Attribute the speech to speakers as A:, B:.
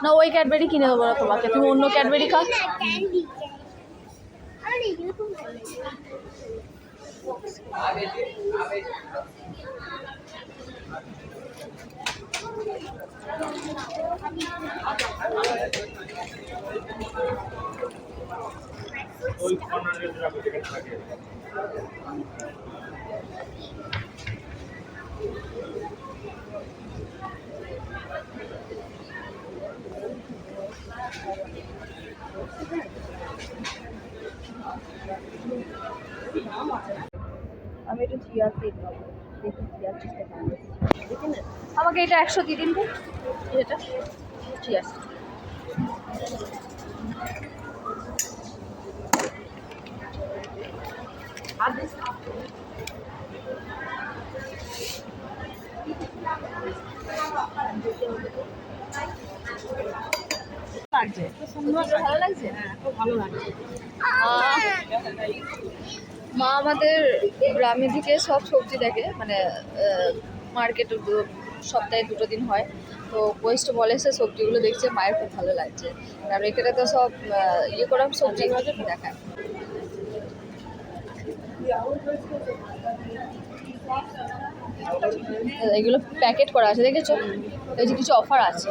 A: না ওই ক্যাডবেরি কিনে দেবো না তোমাকে, তুমি অন্য ক্যাডবেরি খাও। আমি একটু চিয়া সিড নেবো, দেখি চিয়া সিডটা কেমন দেখি না। আমাকে এটা 100 দিয়ে দিন তো, এটা চিয়া সিড। ভালো লাগছে, খুব ভালো লাগছে। মা আমাদের গ্রামে থেকে সব সবজি দেখে, মানে মার্কেটে সপ্তাহে 2 দিন হয়, তো পোস্ট বলে সে সবজিগুলো দেখছে, মায়ের খুব ভালো লাগছে। আর এখানে তো সব ইয়ে করা সবজি দেখায়। এগুলো প্যাকেট করা আছে, দেখেছো? এই যে কিছু অফার আছে।